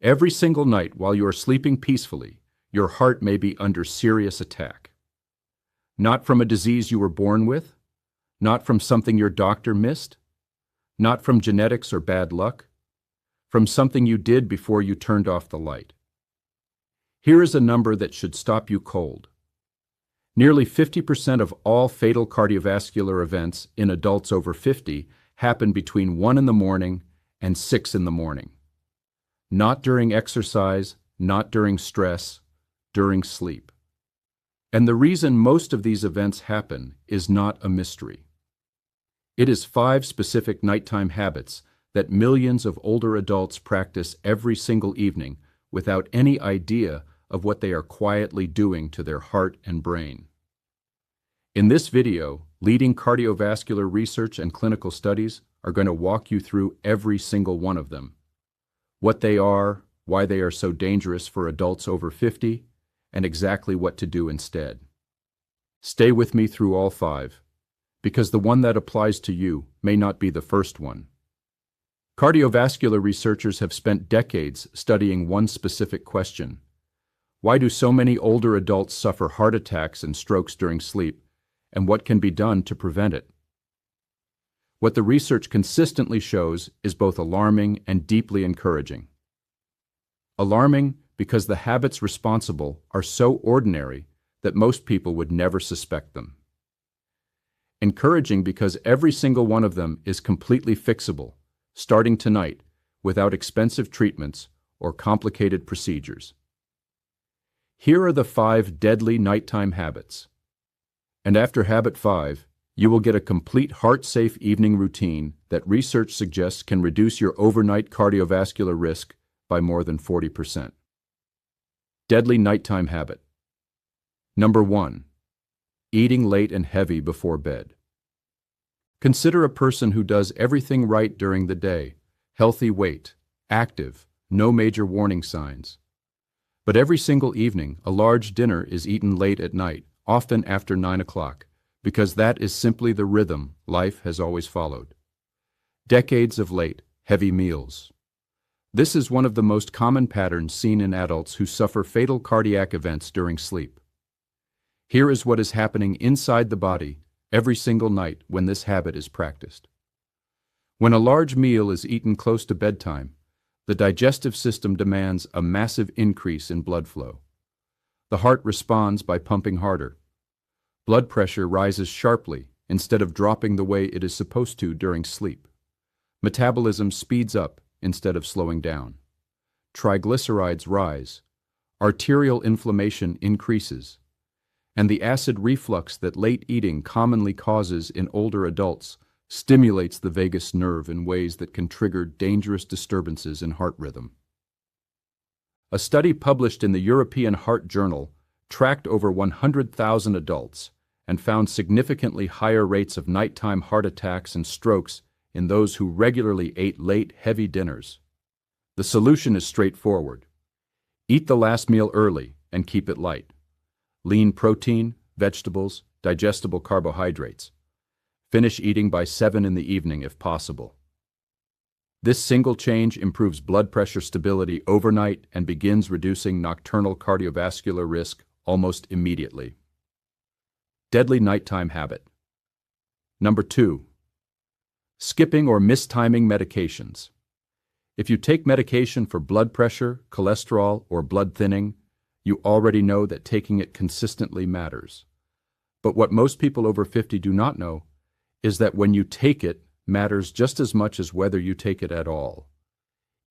Every single night while you are sleeping peacefully, your heart may be under serious attack. Not from a disease you were born with, not from something your doctor missed, not from genetics or bad luck, from something you did before you turned off the light. Here is a number that should stop you cold. Nearly 50% of all fatal cardiovascular events in adults over 50 happen between 1 in the morning and 6 in the morning. Not during exercise, not during stress, during sleep. And the reason most of these events happen is not a mystery. It is 5 specific nighttime habits that millions of older adults practice every single evening without any idea of what they are quietly doing to their heart and brain. In this video, leading cardiovascular research and clinical studies are going to walk you through every single one of them. What they are, why they are so dangerous for adults over 50, and exactly what to do instead. Stay with me through all 5, because the one that applies to you may not be the first one. Cardiovascular researchers have spent decades studying one specific question. Why do so many older adults suffer heart attacks and strokes during sleep, and what can be done to prevent it? What the research consistently shows is both alarming and deeply encouraging. Alarming because the habits responsible are so ordinary that most people would never suspect them. Encouraging because every single one of them is completely fixable, starting tonight, without expensive treatments or complicated procedures. Here are the 5 deadly nighttime habits. And after habit 5, you will get a complete heart-safe evening routine that research suggests can reduce your overnight cardiovascular risk by more than 40%. Deadly nighttime habit. Number 1. Eating late and heavy before bed. Consider a person who does everything right during the day, healthy weight, active, no major warning signs. But every single evening, a large dinner is eaten late at night, often after 9 o'clock, because that is simply the rhythm life has always followed. Decades of late, heavy meals. This is one of the most common patterns seen in adults who suffer fatal cardiac events during sleep. Here is what is happening inside the body every single night when this habit is practiced. When a large meal is eaten close to bedtime, the digestive system demands a massive increase in blood flow. The heart responds by pumping harder. Blood pressure rises sharply instead of dropping the way it is supposed to during sleep. Metabolism speeds up instead of slowing down. Triglycerides rise. Arterial inflammation increases. And the acid reflux that late eating commonly causes in older adults stimulates the vagus nerve in ways that can trigger dangerous disturbances in heart rhythm. A study published in the European Heart Journal tracked over 100,000 adults and found significantly higher rates of nighttime heart attacks and strokes in those who regularly ate late, heavy dinners. The solution is straightforward. Eat the last meal early and keep it light. Lean protein, vegetables, digestible carbohydrates. Finish eating by 7 in the evening if possible. This single change improves blood pressure stability overnight and begins reducing nocturnal cardiovascular risk almost immediately. Deadly nighttime habit. Number 2. Skipping or mistiming medications. If you take medication for blood pressure, cholesterol, or blood thinning, you already know that taking it consistently matters. But what most people over 50 do not know is that when you take it matters just as much as whether you take it at all.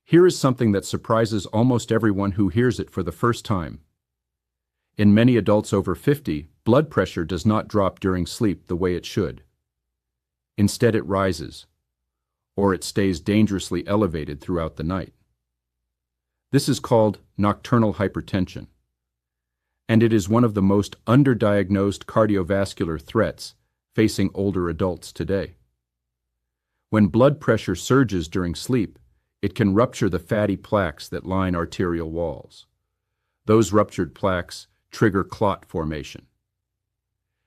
Here is something that surprises almost everyone who hears it for the first time. In many adults over 50, blood pressure does not drop during sleep the way it should. Instead, it rises, or it stays dangerously elevated throughout the night. This is called nocturnal hypertension, and it is one of the most underdiagnosed cardiovascular threats facing older adults today. When blood pressure surges during sleep, it can rupture the fatty plaques that line arterial walls. Those ruptured plaques trigger clot formation.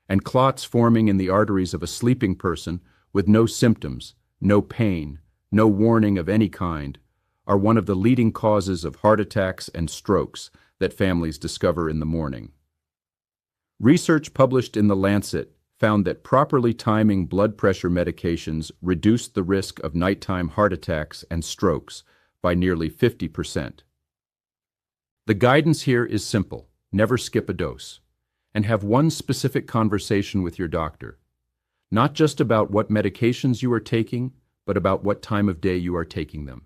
And clots forming in the arteries of a sleeping person with no symptoms, no pain, no warning of any kind, are one of the leading causes of heart attacks and strokes that families discover in the morning. Research published in The Lancet found that properly timing blood pressure medications reduced the risk of nighttime heart attacks and strokes by nearly 50%. The guidance here is simple: never skip a dose, and have one specific conversation with your doctor, not just about what medications you are taking, but about what time of day you are taking them.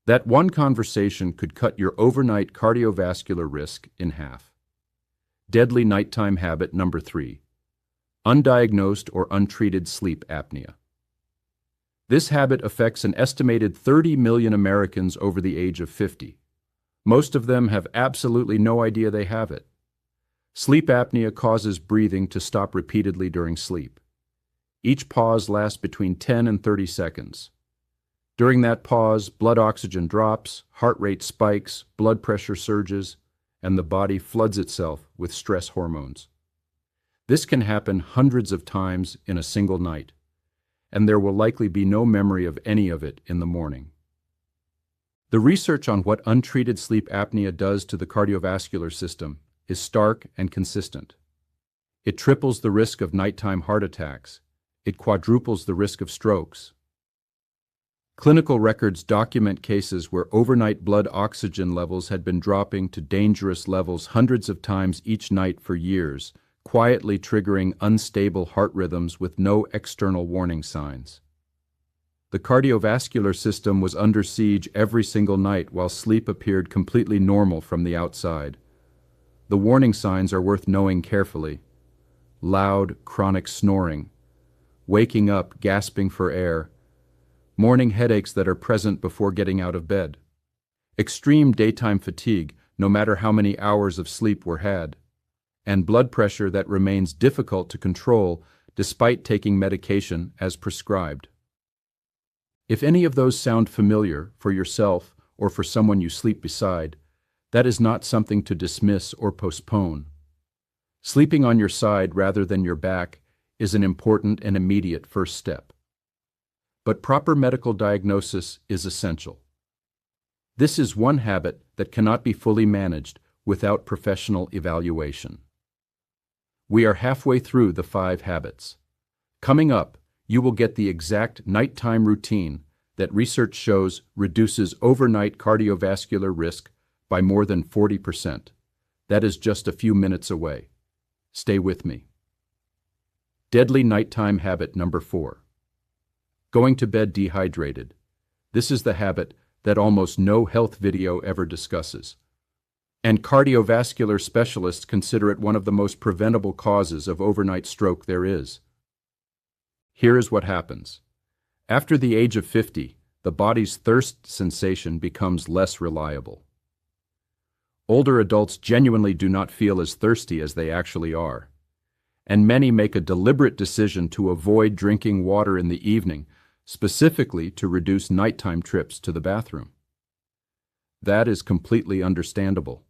That one conversation could cut your overnight cardiovascular risk in half. Deadly nighttime habit number 3: undiagnosed or untreated sleep apnea. This habit affects an estimated 30 million Americans over the age of 50. Most of them have absolutely no idea they have it. Sleep apnea causes breathing to stop repeatedly during sleep. Each pause lasts between 10 and 30 seconds. During that pause, blood oxygen drops, heart rate spikes, blood pressure surges, and the body floods itself with stress hormones. This can happen hundreds of times in a single night, and there will likely be no memory of any of it in the morning. The research on what untreated sleep apnea does to the cardiovascular system is stark and consistent. It triples the risk of nighttime heart attacks. It quadruples the risk of strokes. Clinical records document cases where overnight blood oxygen levels had been dropping to dangerous levels hundreds of times each night for years, quietly triggering unstable heart rhythms with no external warning signs. The cardiovascular system was under siege every single night while sleep appeared completely normal from the outside. The warning signs are worth knowing carefully: loud, chronic snoring, waking up gasping for air, morning headaches that are present before getting out of bed, extreme daytime fatigue no matter how many hours of sleep were had, and blood pressure that remains difficult to control despite taking medication as prescribed. If any of those sound familiar for yourself or for someone you sleep beside, that is not something to dismiss or postpone. Sleeping on your side rather than your back is an important and immediate first step. But proper medical diagnosis is essential. This is one habit that cannot be fully managed without professional evaluation. We are halfway through the 5 habits. Coming up, you will get the exact nighttime routine that research shows reduces overnight cardiovascular risk by more than 40%. That is just a few minutes away. Stay with me. Deadly nighttime habit number 4: going to bed dehydrated. This is the habit that almost no health video ever discusses, and cardiovascular specialists consider it one of the most preventable causes of overnight stroke there is. Here is what happens. After the age of 50, the body's thirst sensation becomes less reliable. Older adults genuinely do not feel as thirsty as they actually are, and many make a deliberate decision to avoid drinking water in the evening, specifically to reduce nighttime trips to the bathroom. That is completely understandable.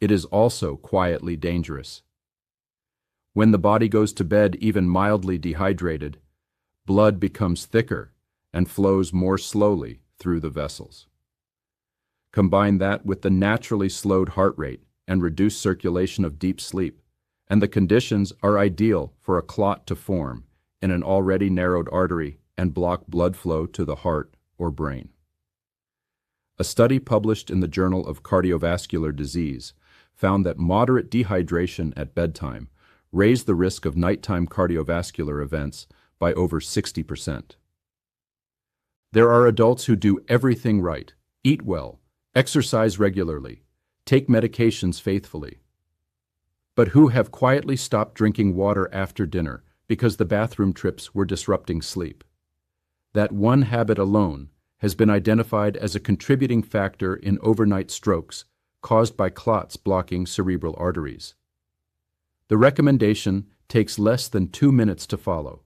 It is also quietly dangerous. When the body goes to bed even mildly dehydrated, blood becomes thicker and flows more slowly through the vessels. Combine that with the naturally slowed heart rate and reduced circulation of deep sleep, and the conditions are ideal for a clot to form in an already narrowed artery and block blood flow to the heart or brain. A study published in the Journal of Cardiovascular Disease found that moderate dehydration at bedtime raised the risk of nighttime cardiovascular events by over 60%. There are adults who do everything right, eat well, exercise regularly, take medications faithfully, but who have quietly stopped drinking water after dinner because the bathroom trips were disrupting sleep. That one habit alone has been identified as a contributing factor in overnight strokes caused by clots blocking cerebral arteries. The recommendation takes less than 2 minutes to follow.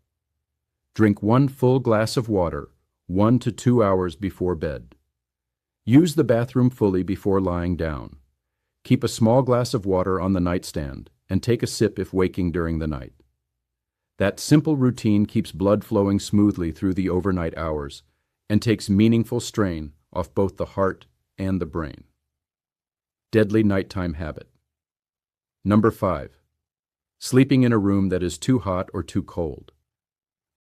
Drink 1 full glass of water 1 to 2 hours before bed. Use the bathroom fully before lying down. Keep a small glass of water on the nightstand and take a sip if waking during the night. That simple routine keeps blood flowing smoothly through the overnight hours and takes meaningful strain off both the heart and the brain. Deadly nighttime habit. Number 5. Sleeping in a room that is too hot or too cold.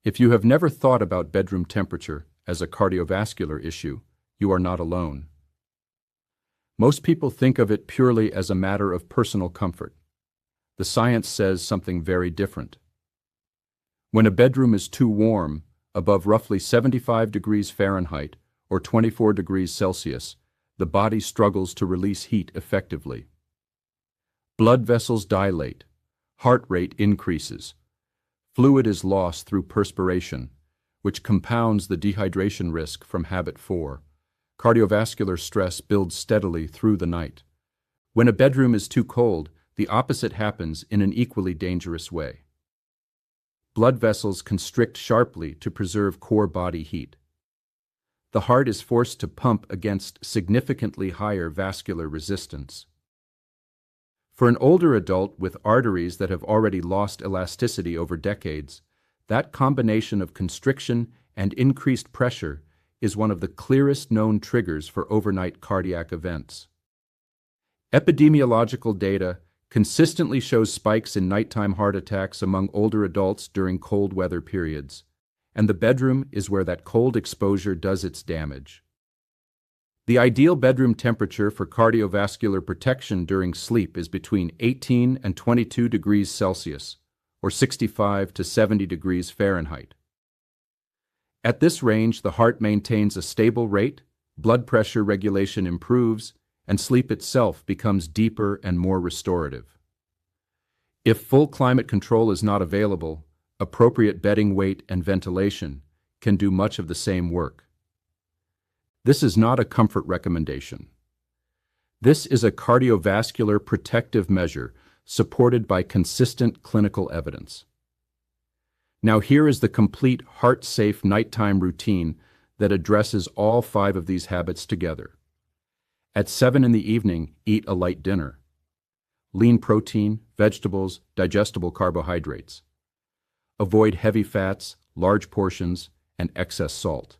If you have never thought about bedroom temperature as a cardiovascular issue, you are not alone. Most people think of it purely as a matter of personal comfort. The science says something very different. When a bedroom is too warm, above roughly 75 degrees Fahrenheit or 24 degrees Celsius, the body struggles to release heat effectively. Blood vessels dilate, heart rate increases, fluid is lost through perspiration, which compounds the dehydration risk from habit 4. Cardiovascular stress builds steadily through the night. When a bedroom is too cold, the opposite happens in an equally dangerous way. Blood vessels constrict sharply to preserve core body heat. The heart is forced to pump against significantly higher vascular resistance. For an older adult with arteries that have already lost elasticity over decades, that combination of constriction and increased pressure is one of the clearest known triggers for overnight cardiac events. Epidemiological data consistently shows spikes in nighttime heart attacks among older adults during cold weather periods, and the bedroom is where that cold exposure does its damage. The ideal bedroom temperature for cardiovascular protection during sleep is between 18 and 22 degrees Celsius, or 65 to 70 degrees Fahrenheit. At this range, the heart maintains a stable rate, blood pressure regulation improves, and sleep itself becomes deeper and more restorative. If full climate control is not available, appropriate bedding weight and ventilation can do much of the same work. This is not a comfort recommendation. This is a cardiovascular protective measure supported by consistent clinical evidence. Now here is the complete heart-safe nighttime routine that addresses all 5 of these habits together. At 7 in the evening, eat a light dinner. Lean protein, vegetables, digestible carbohydrates. Avoid heavy fats, large portions, and excess salt.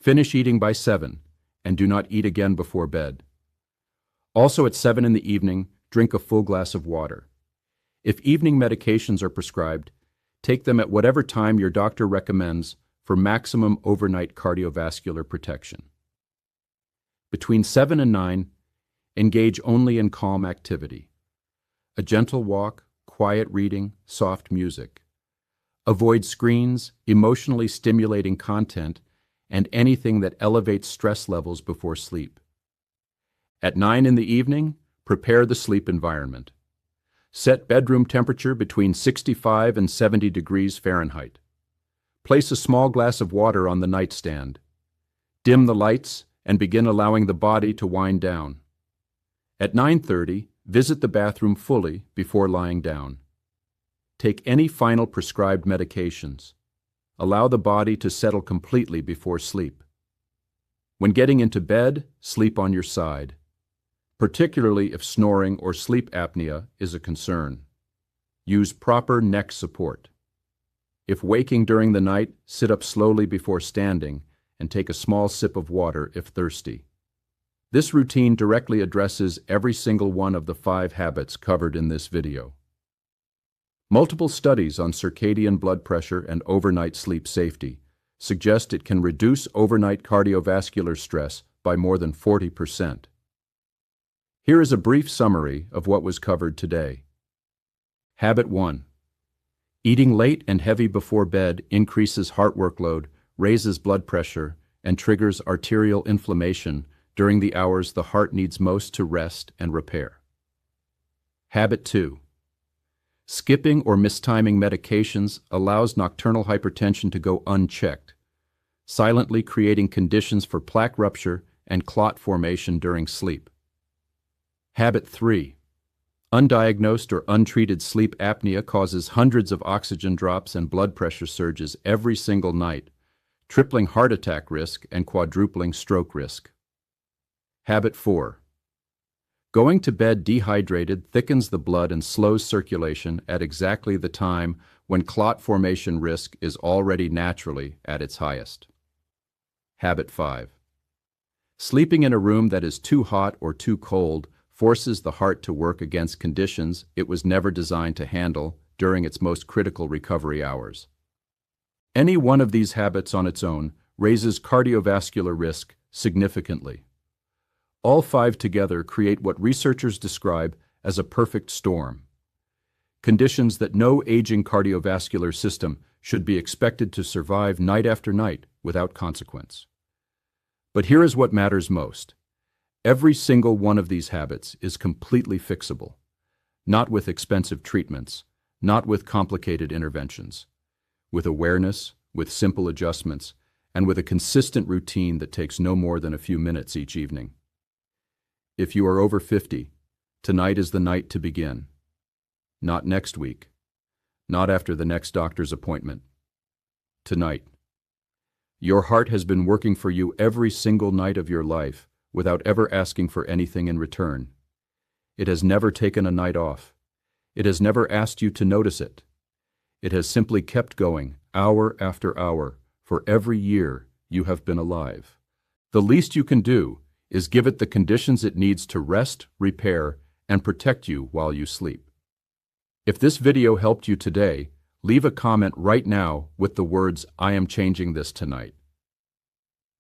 Finish eating by 7, and do not eat again before bed. Also at 7 in the evening, drink a full glass of water. If evening medications are prescribed, take them at whatever time your doctor recommends for maximum overnight cardiovascular protection. Between 7 and 9, engage only in calm activity. A gentle walk, quiet reading, soft music. Avoid screens, emotionally stimulating content, and anything that elevates stress levels before sleep. At 9 in the evening, prepare the sleep environment. Set bedroom temperature between 65 and 70 degrees Fahrenheit. Place a small glass of water on the nightstand. Dim the lights and begin allowing the body to wind down. At 9:30, visit the bathroom fully before lying down. Take any final prescribed medications. Allow the body to settle completely before sleep. When getting into bed, sleep on your side, particularly if snoring or sleep apnea is a concern. Use proper neck support. If waking during the night, sit up slowly before standing and take a small sip of water if thirsty. This routine directly addresses every single one of the 5 habits covered in this video. Multiple studies on circadian blood pressure and overnight sleep safety suggest it can reduce overnight cardiovascular stress by more than 40%. Here is a brief summary of what was covered today. Habit 1. Eating late and heavy before bed increases heart workload, raises blood pressure, and triggers arterial inflammation during the hours the heart needs most to rest and repair. Habit 2. Skipping or mistiming medications allows nocturnal hypertension to go unchecked, silently creating conditions for plaque rupture and clot formation during sleep. Habit 3. Undiagnosed or untreated sleep apnea causes hundreds of oxygen drops and blood pressure surges every single night, tripling heart attack risk and quadrupling stroke risk. Habit 4. Going to bed dehydrated thickens the blood and slows circulation at exactly the time when clot formation risk is already naturally at its highest. Habit 5. Sleeping in a room that is too hot or too cold forces the heart to work against conditions it was never designed to handle during its most critical recovery hours. Any one of these habits on its own raises cardiovascular risk significantly. All five together create what researchers describe as a perfect storm. Conditions that no aging cardiovascular system should be expected to survive night after night without consequence. But here is what matters most. Every single one of these habits is completely fixable, not with expensive treatments, not with complicated interventions, with awareness, with simple adjustments, and with a consistent routine that takes no more than a few minutes each evening. If you are over 50, tonight is the night to begin. Not next week, not after the next doctor's appointment. Tonight. Your heart has been working for you every single night of your life without ever asking for anything in return. It has never taken a night off. It has never asked you to notice it. It has simply kept going, hour after hour, for every year you have been alive. The least you can do is give it the conditions it needs to rest, repair, and protect you while you sleep. If this video helped you today, leave a comment right now with the words, "I am changing this tonight."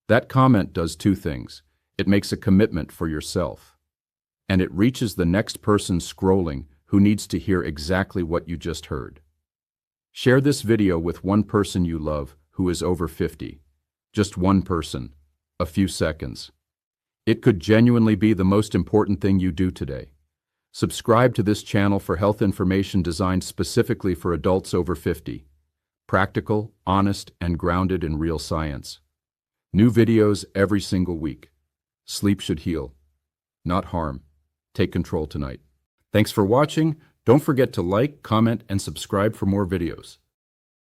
That comment does two things. It makes a commitment for yourself, and it reaches the next person scrolling who needs to hear exactly what you just heard. Share this video with one person you love who is over 50. Just one person, a few seconds. It could genuinely be the most important thing you do today. Subscribe to this channel for health information designed specifically for adults over 50. Practical, honest, and grounded in real science. New videos every single week. Sleep should heal, not harm. Take control tonight. Thanks for watching. Don't forget to like, comment, and subscribe for more videos.